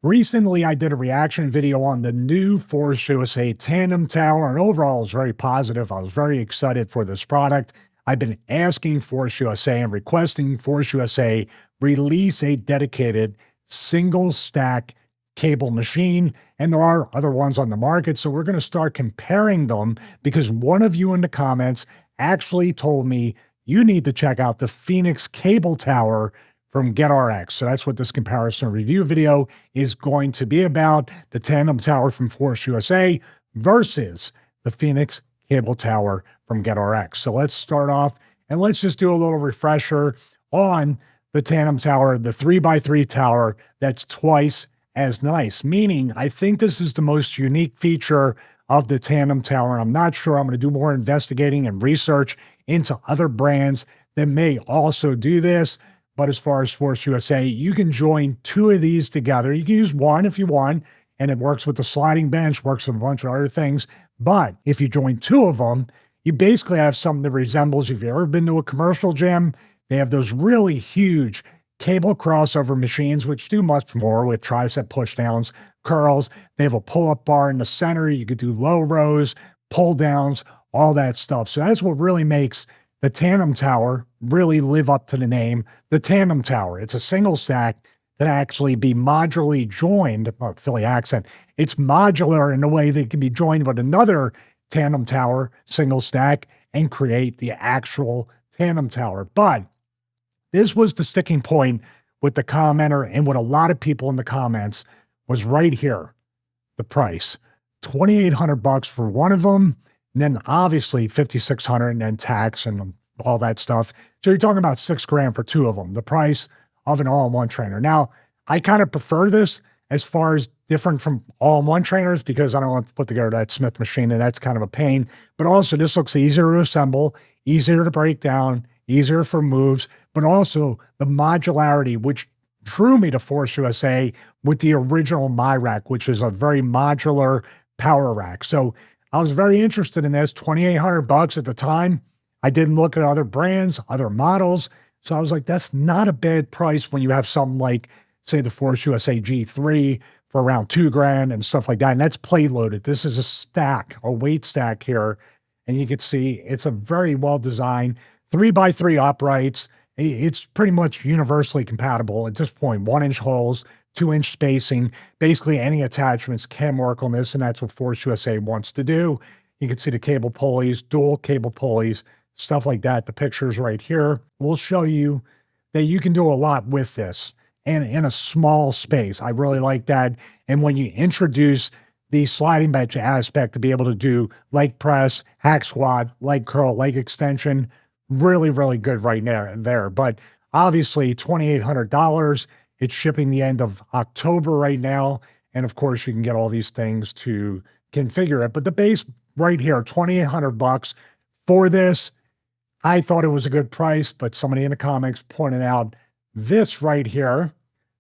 Recently, I did a reaction video on the new Force USA Tandem Tower, and overall, it was very positive. I was very excited for this product. I've been asking Force USA and requesting Force USA release a dedicated single stack cable machine, and there are other ones on the market. So we're going to start comparing them because one of you in the comments actually told me you need to check out the Phoenix Cable Tower from GetRX'd. So that's what this comparison review video is going to be about, the Tandem Tower from Force USA versus the Phoenix Cable Tower from GetRX'd. So let's start off and let's just do a little refresher on the Tandem Tower, the 3x3 tower that's twice as nice, meaning I think this is the most unique feature of the Tandem Tower. And I'm not sure. I'm going to do more investigating and research into other brands that may also do this. But as far as Force USA, you can join two of these together. You can use one if you want, and it works with the sliding bench, works with a bunch of other things. But if you join two of them, you basically have something that resembles, if you've ever been to a commercial gym, they have those really huge cable crossover machines, which do much more with tricep push downs, curls. They have a pull-up bar in the center. You could do low rows, pull downs, all that stuff. So that's what really makes the Tandem Tower really live up to the name, the Tandem Tower. It's a single stack that actually be modularly joined, Philly accent. It's modular in a way that it can be joined with another Tandem Tower single stack and create the actual Tandem Tower. But this was the sticking point with the commenter and what a lot of people in the comments was right here, the price. $2,800 for one of them. And then obviously 5,600 and then tax and all that stuff. So you're talking about $6,000 for two of them, the price of an all-in-one trainer. Now, I kind of prefer this as far as different from all-in-one trainers because I don't want to put together that Smith machine and that's kind of a pain. But also this looks easier to assemble, easier to break down, easier for moves, but also the modularity, which drew me to Force USA with the original My Rack, which is a very modular power rack. So I was very interested in this, $2,800 at the time. I didn't look at other brands, other models. So I was like, that's not a bad price when you have something like, say, the Force USA G3 for around $2,000 and stuff like that. And that's plate loaded. This is a stack, a weight stack here. And you can see it's a very well-designed 3x3 uprights. It's pretty much universally compatible at this point. 1-inch holes, 2-inch spacing. Basically, any attachments can work on this, and that's what Force USA wants to do. You can see the cable pulleys, dual cable pulleys, stuff like that. The pictures right here will show you that you can do a lot with this and in a small space. I really like that. And when you introduce the sliding bench aspect to be able to do leg press, hack squat, leg curl, leg extension, really, really good right there. But obviously, $2,800. It's shipping the end of October right now. And of course, you can get all these things to configure it. But the base right here, $2,800 for this. I thought it was a good price, but somebody in the comments pointed out this right here,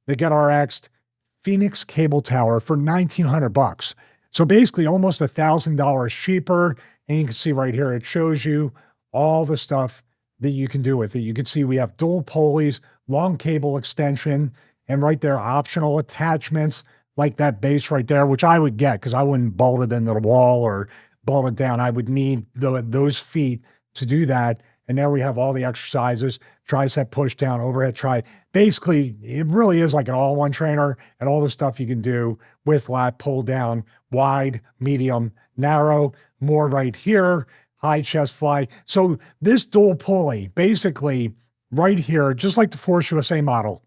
the GetRX'd Phoenix Cable Tower for $1,900. So basically almost $1,000 cheaper. And you can see right here, it shows you all the stuff that you can do with it. You can see we have dual pulleys, long cable extension, and right there, optional attachments like that base right there, which I would get because I wouldn't bolt it into the wall or bolt it down. I would need those feet to do that. And there we have all the exercises, tricep push down, overhead try. Basically, it really is like an all-in-one trainer and all the stuff you can do with lat, pull down, wide, medium, narrow, more right here, high chest fly. So this dual pulley, basically right here, just like the Force USA model,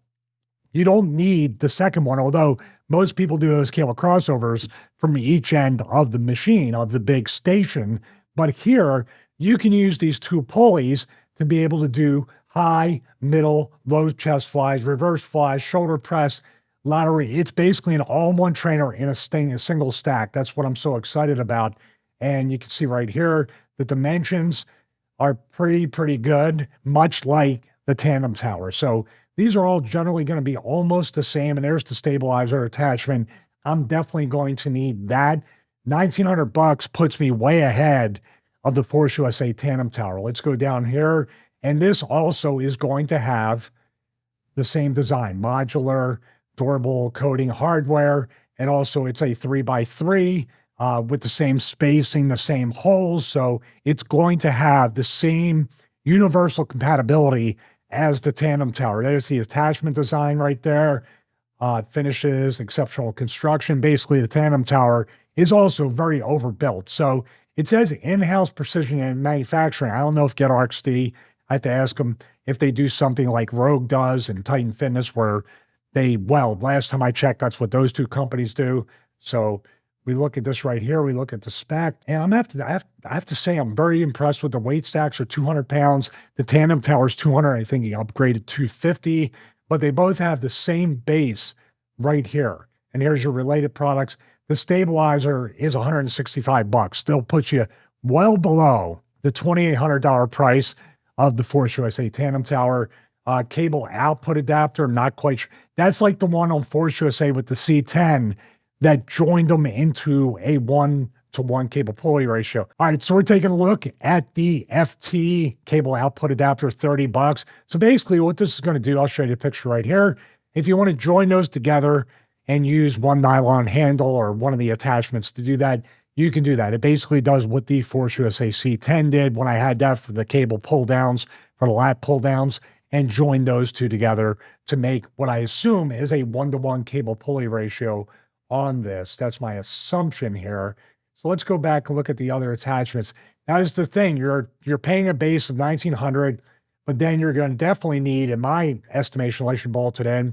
you don't need the second one, although most people do those cable crossovers from each end of the machine, of the big station. But here, you can use these two pulleys to be able to do high, middle, low chest flies, reverse flies, shoulder press, lateral. It's basically an all-in-one trainer in a single stack. That's what I'm so excited about. And you can see right here, the dimensions are pretty good, much like the Tandem Tower. So these are all generally going to be almost the same. And there's the stabilizer attachment. I'm definitely going to need that. $1,900 puts me way ahead of the Force USA Tandem Tower. Let's go down here. And this also is going to have the same design, modular, durable coating hardware. And also it's a 3x3 with the same spacing, the same holes. So it's going to have the same universal compatibility as the tandem tower. There's the attachment design right there. Finishes, exceptional construction. Basically, the tandem tower is also very overbuilt. So it says in-house precision and manufacturing. I don't know if GetRX'd, I have to ask them if they do something like Rogue does and Titan Fitness, where well, last time I checked, that's what those two companies do. So we look at this right here. We look at the spec, and I have to say, I'm very impressed with the weight stacks are 200 pounds. The tandem tower is 200. I think he upgraded 250, but they both have the same base right here. And here's your related products. The stabilizer is 165 bucks. Still puts you well below the $2,800 price of the Force USA Tandem Tower. Cable output adapter, not quite sure. That's like the one on Force USA with the C10 that joined them into a 1-to-1 cable pulley ratio. All right, so we're taking a look at the FT cable output adapter, 30 bucks. So basically what this is going to do, I'll show you the picture right here. If you want to join those together and use one nylon handle or one of the attachments to do that, you can do that. It basically does what the Force USA C10 did when I had that for the cable pull downs, for the lat pull downs, and joined those two together to make what I assume is a 1-to-1 cable pulley ratio on this. That's my assumption here. So let's go back and look at the other attachments. That is the thing. You're paying a base of 1,900, but then you're going to definitely need, in my estimation, unless you bolt it in,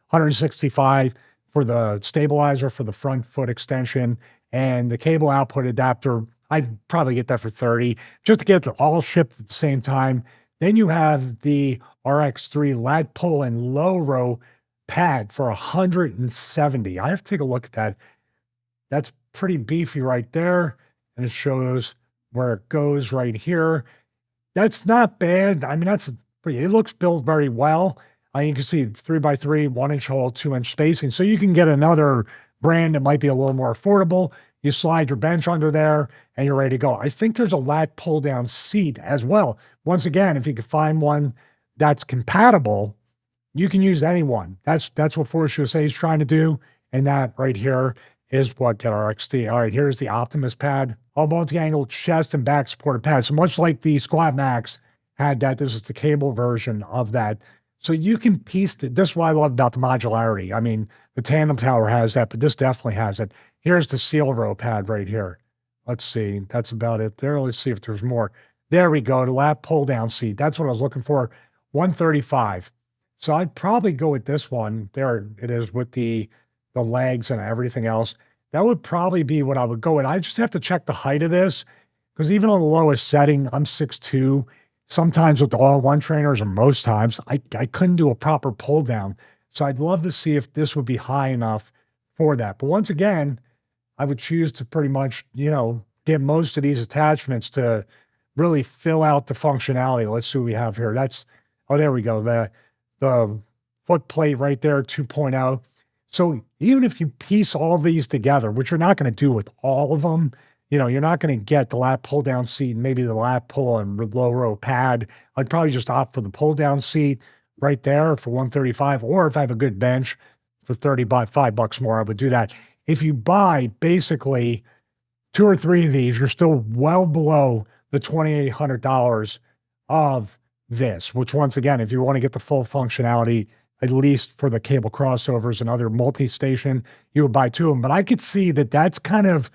165 for the stabilizer for the front foot extension, and the cable output adapter. I'd probably get that for 30 just to get it all shipped at the same time. Then you have the RX3 lat pull and low row pad for 170. I have to take a look at that. That's pretty beefy right there. And it shows where it goes right here. That's not bad. I mean, it looks built very well. You can see 3x3, 1-inch hole, 2-inch spacing. So you can get another brand that might be a little more affordable. You slide your bench under there and you're ready to go. I think there's a lat pull down seat as well. Once again, if you could find one that's compatible, you can use any one. That's what Force USA is trying to do. And that right here is what GetRX'd. All right, here's the Optimus pad. All multi-angle chest and back supported pad. So much like the Squat Max had that, this is the cable version of that. So you can piece this is what I love about the modularity. I mean, the Tandem Tower has that, but this definitely has it. Here's the seal row pad right here. Let's see. That's about it there. Let's see if there's more. There we go. The lat pull down seat. That's what I was looking for. 135. So I'd probably go with this one. There it is with the legs and everything else. That would probably be what I would go with. I just have to check the height of this because even on the lowest setting, I'm 6'2". Sometimes with the all-in-one trainers, or most times, I couldn't do a proper pull down. So I'd love to see if this would be high enough for that. But once again, I would choose to pretty much, get most of these attachments to really fill out the functionality. Let's see what we have here. There we go. The foot plate right there, 2.0. So even if you piece all these together, which you're not going to do with all of them, you're not going to get the lat pull down seat and maybe the lat pull and low row pad. I'd probably just opt for the pull down seat right there for 135, or if I have a good bench for 5 bucks more, I would do that. If you buy basically 2 or 3 of these, you're still well below the $2,800 of this, which once again, if you want to get the full functionality, at least for the cable crossovers and other multi-station, you would buy 2 of them. But I could see that that's kind of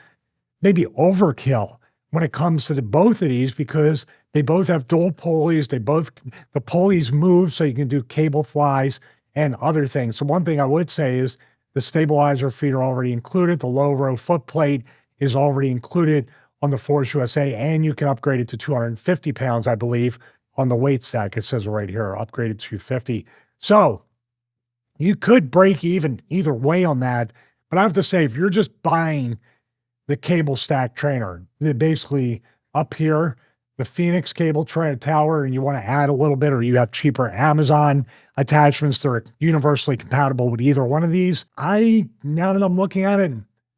maybe overkill when it comes to both of these, because they both have dual pulleys. The pulleys move so you can do cable flies and other things. So one thing I would say is the stabilizer feet are already included. The low row foot plate is already included on the Force USA, and you can upgrade it to 250 pounds, I believe, on the weight stack. It says right here, upgraded to 250. So you could break even either way on that. But I have to say, if you're just buying the cable stack trainer, basically up here, the Phoenix cable tower, and you want to add a little bit, or you have cheaper Amazon attachments that are universally compatible with either one of these. Now that I'm looking at it,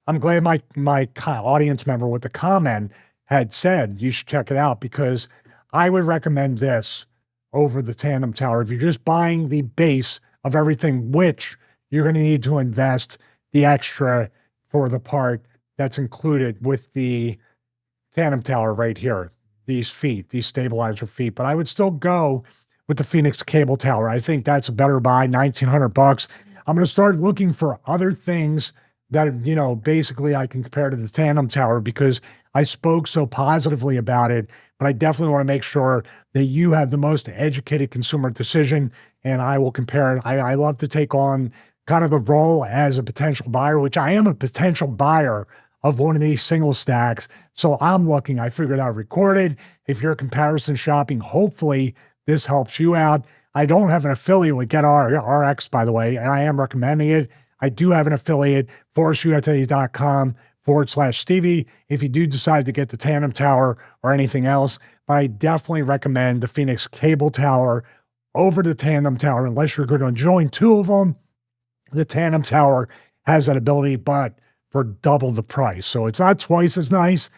I'm glad my audience member with the comment had said you should check it out, because I would recommend this over the Tandem Tower. If you're just buying the base of everything, which you're going to need to invest the extra for the part that's included with the tandem tower right here, these feet, these stabilizer feet. But I would still go with the Phoenix cable tower. I think that's a better buy, 1900 bucks. I'm going to start looking for other things that, basically I can compare to the tandem tower because I spoke so positively about it. But I definitely want to make sure that you have the most educated consumer decision, and I will compare it. I love to take on kind of the role as a potential buyer, which I am a potential buyer of one of these single stacks. So I'm looking, I figured out recorded. If you're comparison shopping, hopefully this helps you out. I don't have an affiliate with GetRX, by the way, and I am recommending it. I do have an affiliate, forestUSA.com/Stevie, if you do decide to get the tandem tower or anything else. But I definitely recommend the Phoenix cable tower over the tandem tower, unless you're going to join two of them. The tandem tower has that ability, but for double the price. So it's not twice as nice,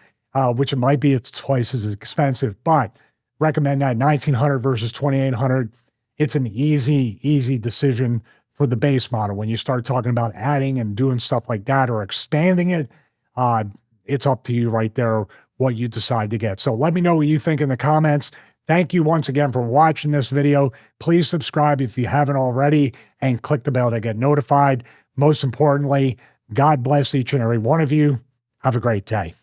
which it might be. It's twice as expensive, but recommend that 1900 versus 2800. It's an easy decision for the base model. When you start talking about adding and doing stuff like that or expanding it, it's up to you right there what you decide to get. So let me know what you think in the comments. Thank you once again for watching this video. Please subscribe if you haven't already and click the bell to get notified. Most importantly, God bless each and every one of you. Have a great day.